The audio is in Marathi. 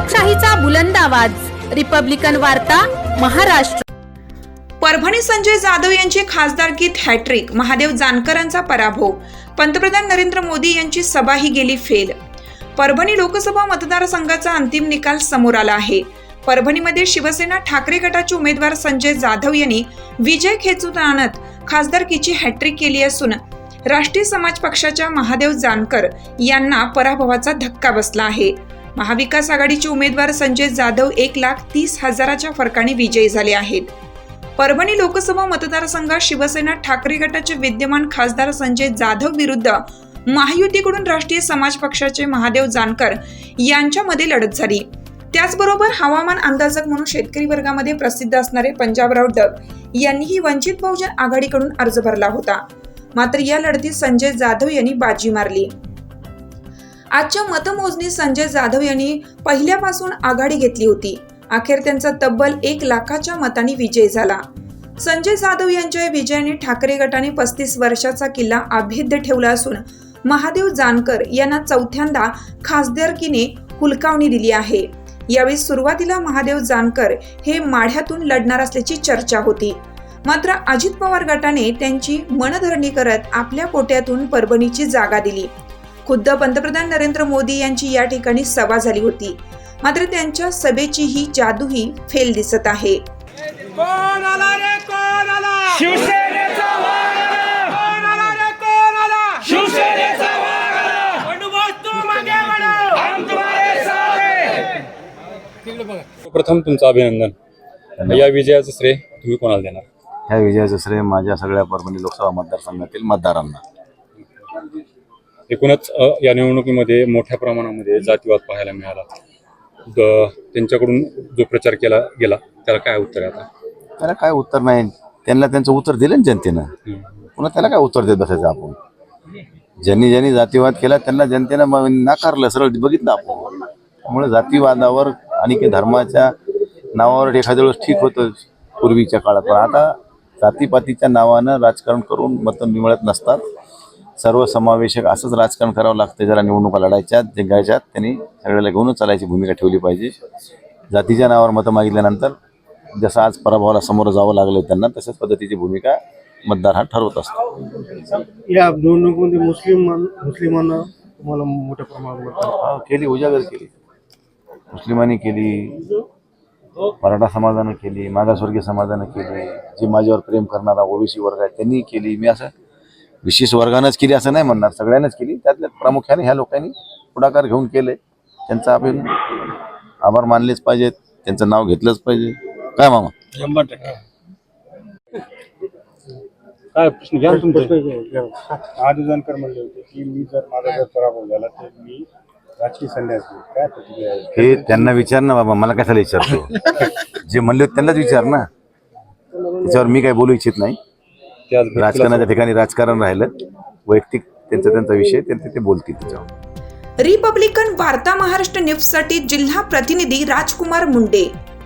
लोकशाहीचा बुलंद आवाज, रिपब्लिकन वार्ता, महाराष्ट्र। परभणी संजय जाधव यांची खासदारकीत हॅट्रिक, महादेव जानकरांचा पराभव, पंतप्रधान नरेंद्र मोदी यांची सभाही गेली फेल। परभणी लोकसभा मतदारसंघाचा अंतिम निकाल समोर आला आहे। परभणीमध्ये शिवसेना ठाकरे गटाचे उमेदवार संजय जाधव यांनी विजय खेचून आणत खासदारकीची हॅट्रिक केली असून राष्ट्रीय समाज पक्षाच्या महादेव जानकर यांना पराभवाचा धक्का बसला आहे। महाविकास आघाडीचे उमेदवार संजय जाधव 1,30,000च्या फरकाने विजयी झाले आहेत। परभणी लोकसभा मतदारसंघात शिवसेना ठाकरे गटाचे विद्यमान खासदार संजय जाधव विरुद्ध महायुतीकडून राष्ट्रीय समाज पक्षाचे महादेव जानकर यांच्यामध्ये लढत झाली। त्याचबरोबर हवामान अंदाजक म्हणून शेतकरी वर्गामध्ये प्रसिद्ध असणारे पंजाबराव डग यांनीही वंचित बहुजन आघाडीकडून अर्ज भरला होता। मात्र या लढतीत संजय जाधव यांनी बाजी मारली। आजच्या मतमोजणीत संजय जाधव यांनी पहिल्यापासून आघाडी घेतली होती। अखेर त्यांचा तब्बल 1,00,000च्या मतांनी विजय झाला। संजय जाधव यांच्या विजयाने ठाकरे गटाने 35 वर्षाचा किल्ला अभेद्य ठेवला असून महादेव जानकर यांना चौथ्यांदा खासदारकीने हुलकावणी दिली आहे। यावेळी सुरुवातीला महादेव जानकर हे माढ्यातून लढणार असल्याची चर्चा होती। मात्र अजित पवार गटाने त्यांची मनधरणी करत आपल्या कोट्यातून परभणीची जागा दिली। खुद्द पंतप्रधान नरेंद्र मोदी यांची या ठिकाणी सभा झाली होती। मात्र त्यांच्या सभेची ही जादूही फेल दिसत आहे। कोण आला रे कोण आला? शिवसेनेचा वाघ आला! कोण आला रे कोण आला? शिवसेनेचा वाघ आला! बंडोबस्त तू मागे वळव. हम तुम्हारे साथ हैं. प्रथम तुमचं अभिनंदन। या विजयाचं श्रेय तुम्ही कोणाला देणार? ह्या विजयाचं श्रेय माझ्या सगळ्या परभणी लोकसभा मतदारसंघातील मतदारांना। एकूणच या निवडणुकीमध्ये मोठ्या प्रमाणामध्ये जातीवाद पाहायला मिळाला। त्यांच्याकडून जो प्रचार केला गेला त्याला काय उत्तर आहे आता? त्याला काय उत्तर नाही, त्यांना त्यांचं उत्तर दिलं ना जनतेनं। पुन्हा त्याला काय उत्तर देत बसायचं आपण? ज्यांनी ज्यांनी जातीवाद केला त्यांना जनतेनं नाकारलं, सरळ बघितलं आपण। त्यामुळे जातीवादावर आणि धर्माच्या नावावर एखाद्या वेळेस ठीक होतं पूर्वीच्या काळात, पण आता जातीपातीच्या नावानं राजकारण करून मतं मिळत नसतात। सर्वसमावेशक असंच राजकारण करावं लागतं। ज्याला निवडणुका लढायच्यात जिंकायच्यात त्यांनी सगळ्याला घेऊनच चालायची भूमिका ठेवली पाहिजे। जातीच्या नावावर मतं मागितल्यानंतर जसं आज पराभवाला समोर जावं लागलं त्यांना, तशाच पद्धतीची भूमिका मतदार हा ठरवत असतो। या निवडणुकीमध्ये मुस्लिमांना तुम्हाला मोठ्या प्रमाणात केली, उजागर केली, मुस्लिमांनी केली, मराठा समाजानं केली, मागासवर्गीय समाजानं केली, जे माझ्यावर प्रेम करणारा ओबीसी वर्ग आहे त्यांनी केली। मी असं विशेष वर्गानंच केली असं नाही म्हणणार, सगळ्यांनाच केली। त्यातल्या प्रामुख्याने ह्या लोकांनी पुढाकार घेऊन केले, त्यांचा आपण आभार मानलेच पाहिजेत, त्यांचं नाव घेतलंच पाहिजे। काय मामा? 100%। काय प्रश्न घ्या तुमचं? महादेव जानकर म्हणले होते की मी जर माझा जर पराभव झाला तर मी राजकीय संन्यास घेईन। काय प्रतिक्रिया आहे? हे त्यांना विचार ना बाबा, मला कशाला विचारतो? जे म्हणले होते त्यांनाच विचार ना, त्याच्यावर मी काय बोलू इच्छित नाही। राजकारणाच्या ठिकाणी राजकारण राहिलं, वैयक्तिक त्यांचा विषय ते बोलतील त्याच्यावर। रिपब्लिकन वार्ता महाराष्ट्र न्यूजसाठी जिल्हा प्रतिनिधी राजकुमार मुंडे।